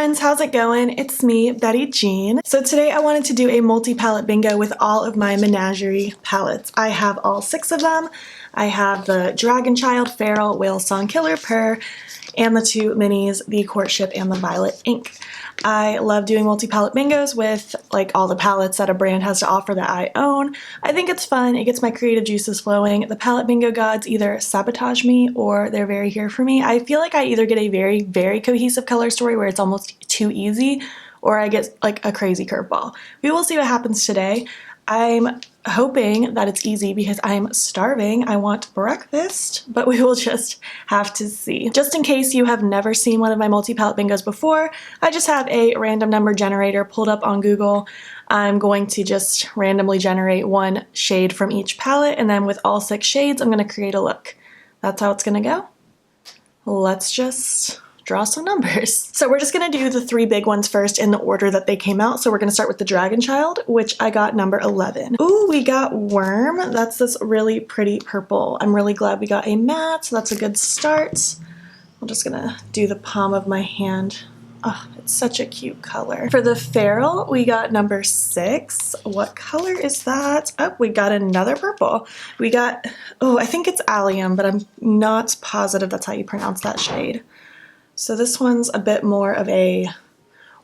friends, how's it going? It's me, Betty Jean. So today I wanted to do a multi-palette bingo with all of my Menagerie palettes. I have all 6 of them. I have the Dragon Child, Feral, Whalesong, Killer, Purr, and the 2 minis, the Courtship and the Violet Ink. I love doing multi-palette bingos with like all the palettes that a brand has to offer that I own. I think it's fun. It gets my creative juices flowing. The palette bingo gods either sabotage me or they're very here for me. I feel like I either get a very, very cohesive color story where it's almost too easy, or I get like a crazy curveball. We will see what happens today. I'm hoping that it's easy because I'm starving. I want breakfast, but we will just have to see. Just in case you have never seen one of my multi-palette bingos before, I just have a random number generator pulled up on Google. I'm going to just randomly generate one shade from each palette, and then with all 6 shades, I'm going to create a look. That's how it's going to go. Let's just draw some numbers. So we're just gonna do the 3 big ones first in the order that they came out. So we're gonna start with the Dragon Child, which I got number 11. Ooh, we got Worm. That's this really pretty purple. I'm really glad we got a matte, so that's a good start. I'm just gonna do the palm of my hand. Oh, it's such a cute color. For the Feral, we got number 6. What color is that? Oh, we got another purple. We got, oh, I think it's Allium, but I'm not positive that's how you pronounce that shade. So this one's a bit more of a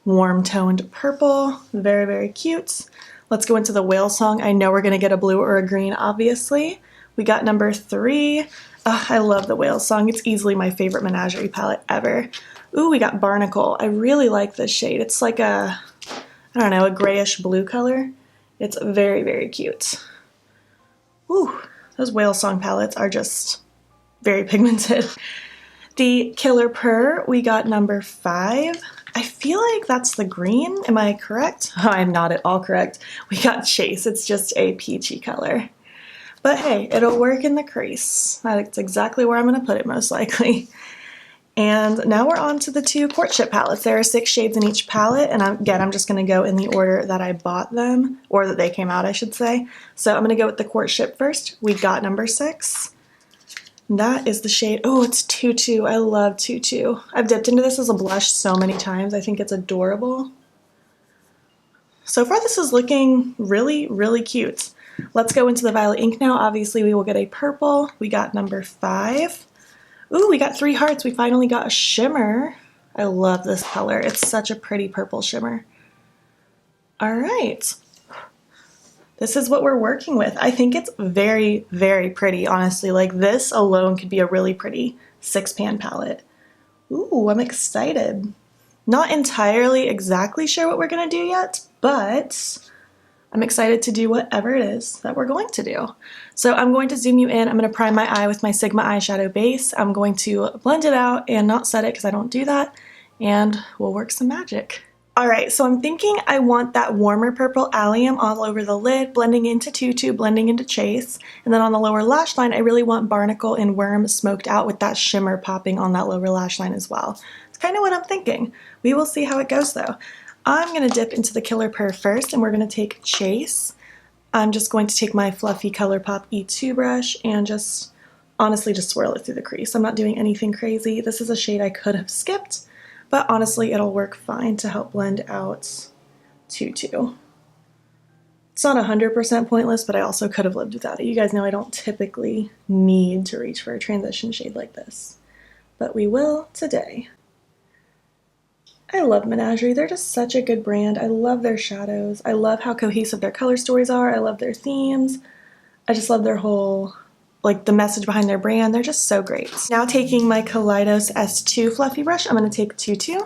warm toned purple. Very, very cute. Let's go into the Whalesong. I know we're gonna get a blue or a green, obviously. We got number 3. Oh, I love the Whalesong. It's easily my favorite Menagerie palette ever. Ooh, we got Barnacle. I really like this shade. It's like a, I don't know, a grayish blue color. It's very, very cute. Ooh, those Whalesong palettes are just very pigmented. The Killer Purr, we got number 5. I feel like that's the green. Am I correct? Oh, I'm not at all correct. We got Chase. It's just a peachy color. But hey, it'll work in the crease. That's exactly where I'm going to put it most likely. And now we're on to the 2 Courtship palettes. There are 6 shades in each palette, and again, I'm just going to go in the order that I bought them, or that they came out, I should say. So I'm going to go with the Courtship first. We got number 6. That is the shade, oh, it's Tutu. I love Tutu. I've dipped into this as a blush so many times. I think it's adorable. So far this is looking really, really cute. Let's go into the Violet Ink now. Obviously we will get a purple. We got number 5. Ooh, we got 3 hearts. We finally got a shimmer. I love this color. It's such a pretty purple shimmer. All right. This is what we're working with. I think it's very, very pretty, honestly. Like this alone could be a really pretty 6-pan palette. Ooh, I'm excited. Not entirely exactly sure what we're gonna do yet, but I'm excited to do whatever it is that we're going to do. So I'm going to zoom you in. I'm gonna prime my eye with my Sigma eyeshadow base. I'm going to blend it out and not set it because I don't do that, and we'll work some magic. All right, so I'm thinking I want that warmer purple Allium all over the lid, blending into Tutu, blending into Chase. And then on the lower lash line, I really want Barnacle and Worm smoked out with that shimmer popping on that lower lash line as well. It's kind of what I'm thinking. We will see how it goes though. I'm gonna dip into the Killer Purr first, and we're gonna take Chase. I'm just going to take my fluffy ColourPop E2 brush and just honestly just swirl it through the crease. I'm not doing anything crazy. This is a shade I could have skipped, but honestly, it'll work fine to help blend out Tutu. It's not 100% pointless, but I also could have lived without it. You guys know I don't typically need to reach for a transition shade like this, but we will today. I love Menagerie. They're just such a good brand. I love their shadows. I love how cohesive their color stories are. I love their themes. I just love their whole, like the message behind their brand. They're just so great. Now taking my Kaleidos S2 fluffy brush, I'm going to take Tutu.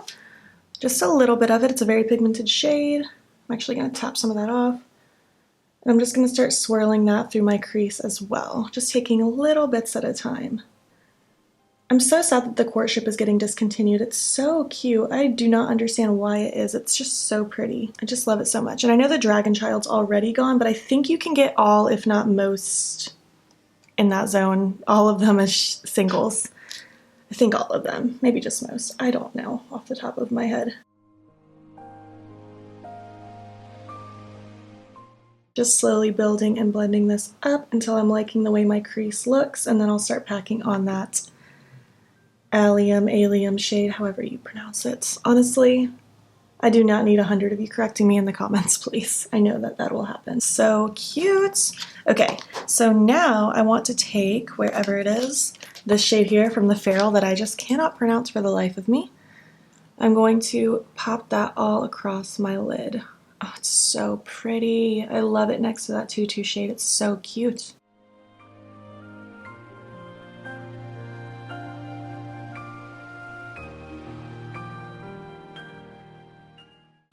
Just a little bit of it. It's a very pigmented shade. I'm actually going to tap some of that off. And I'm just going to start swirling that through my crease as well. Just taking little bits at a time. I'm so sad that the Courtship is getting discontinued. It's so cute. I do not understand why it is. It's just so pretty. I just love it so much. And I know the Dragon Child's already gone, but I think you can get all, if not most, in that zone. All of them as singles. I think all of them. Maybe just most. I don't know off the top of my head. Just slowly building and blending this up until I'm liking the way my crease looks, and then I'll start packing on that allium shade, however you pronounce it. Honestly, I do not need 100 of you correcting me in the comments, please. I know that that will happen. So cute. Okay, so now I want to take, wherever it is, this shade here from the Feral that I just cannot pronounce for the life of me. I'm going to pop that all across my lid. Oh, it's so pretty. I love it next to that tutu shade. It's so cute.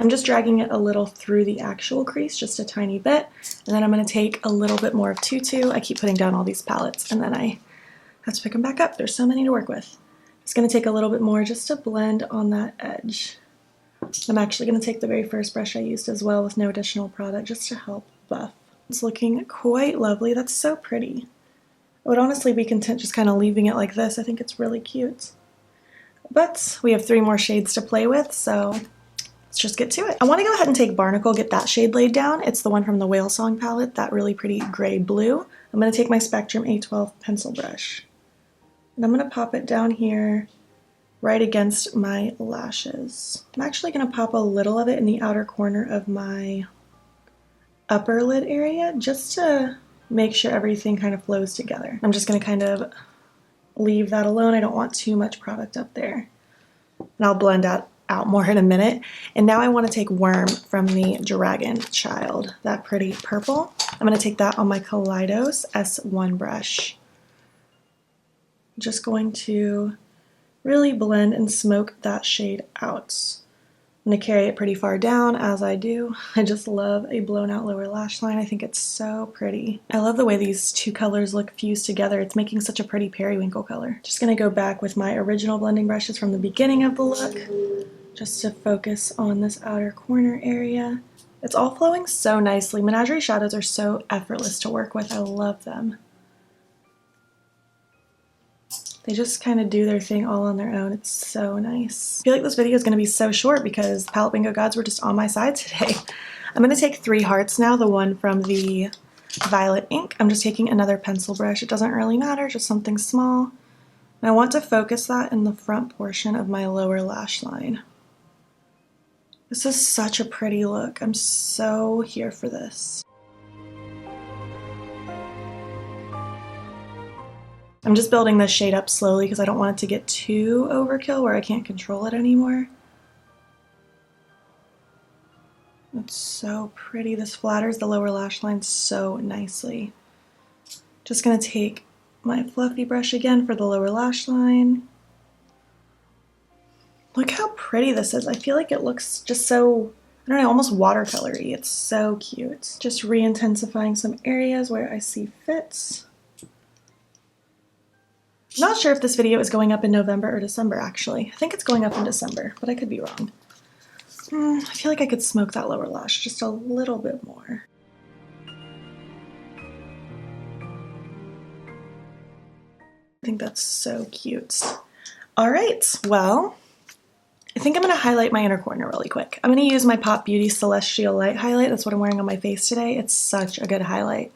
I'm just dragging it a little through the actual crease, just a tiny bit, and then I'm going to take a little bit more of tutu. I keep putting down all these palettes, and then I have to pick them back up. There's so many to work with. It's going to take a little bit more just to blend on that edge. I'm actually going to take the very first brush I used as well with no additional product just to help buff. It's looking quite lovely. That's so pretty. I would honestly be content just kind of leaving it like this. I think it's really cute. But we have 3 more shades to play with, so let's just get to it. I want to go ahead and take Barnacle, get that shade laid down. It's the one from the Whalesong palette, that really pretty gray blue. I'm going to take my Spectrum A12 pencil brush, and I'm going to pop it down here right against my lashes. I'm actually going to pop a little of it in the outer corner of my upper lid area just to make sure everything kind of flows together. I'm just going to kind of leave that alone. I don't want too much product up there. And I'll blend out more in a minute. And now I want to take Worm from the Dragon Child, that pretty purple. I'm going to take that on my Kaleidos S1 brush. I'm just going to really blend and smoke that shade out. I'm going to carry it pretty far down as I do. I just love a blown out lower lash line. I think it's so pretty. I love the way these 2 colors look fused together. It's making such a pretty periwinkle color. Just going to go back with my original blending brushes from the beginning of the look just to focus on this outer corner area. It's all flowing so nicely. Menagerie shadows are so effortless to work with. I love them. They just kind of do their thing all on their own. It's so nice. I feel like this video is going to be so short because the palette bingo gods were just on my side today. I'm going to take 3 hearts now, the one from the Violet ink. I'm just taking another pencil brush. It doesn't really matter, just something small. And I want to focus that in the front portion of my lower lash line. This is such a pretty look. I'm so here for this. I'm just building this shade up slowly because I don't want it to get too overkill where I can't control it anymore. It's so pretty. This flatters the lower lash line so nicely. Just going to take my fluffy brush again for the lower lash line. Look how pretty this is. I feel like it looks just so, I don't know, almost watercolory. It's so cute. Just re-intensifying some areas where I see fits. Not sure if this video is going up in November or December, actually. I think it's going up in December, but I could be wrong. I feel like I could smoke that lower lash just a little bit more. I think that's so cute. All right, well, I think I'm going to highlight my inner corner really quick. I'm going to use my Pop Beauty Celestial Light highlight. That's what I'm wearing on my face today. It's such a good highlight.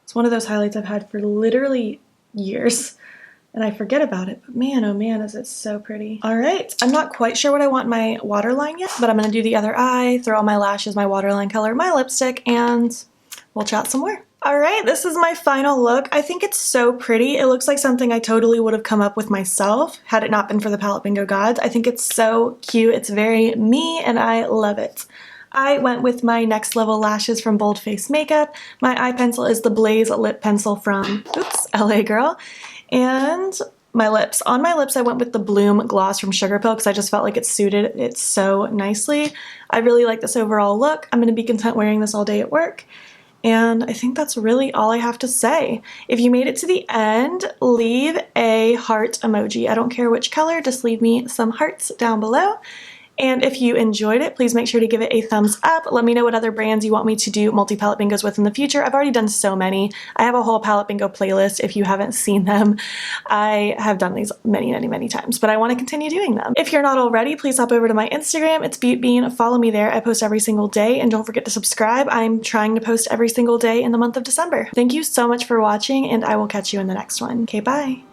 It's one of those highlights I've had for literally years. And I forget about it, but man, oh man, is it so pretty. All right, I'm not quite sure what I want my waterline yet, but I'm gonna do the other eye, throw on my lashes, my waterline color, my lipstick, and we'll chat some more. All right, this is my final look. I think it's so pretty. It looks like something I totally would have come up with myself had it not been for the Palette Bingo gods. I think it's so cute. It's very me, and I love it. I went with my Next Level lashes from Bold Face Makeup. My eye pencil is the Blaze lip pencil from, LA Girl. And my lips. On my lips, I went with the Bloom gloss from Sugar Pill because I just felt like it suited it so nicely. I really like this overall look. I'm going to be content wearing this all day at work. And I think that's really all I have to say. If you made it to the end, leave a heart emoji. I don't care which color, just leave me some hearts down below. And if you enjoyed it, please make sure to give it a thumbs up. Let me know what other brands you want me to do multi-palette bingos with in the future. I've already done so many. I have a whole palette bingo playlist if you haven't seen them. I have done these many, many, many times, but I want to continue doing them. If you're not already, please hop over to my Instagram. It's beautbean. Follow me there. I post every single day, and don't forget to subscribe. I'm trying to post every single day in the month of December. Thank you so much for watching, and I will catch you in the next one. Okay, bye.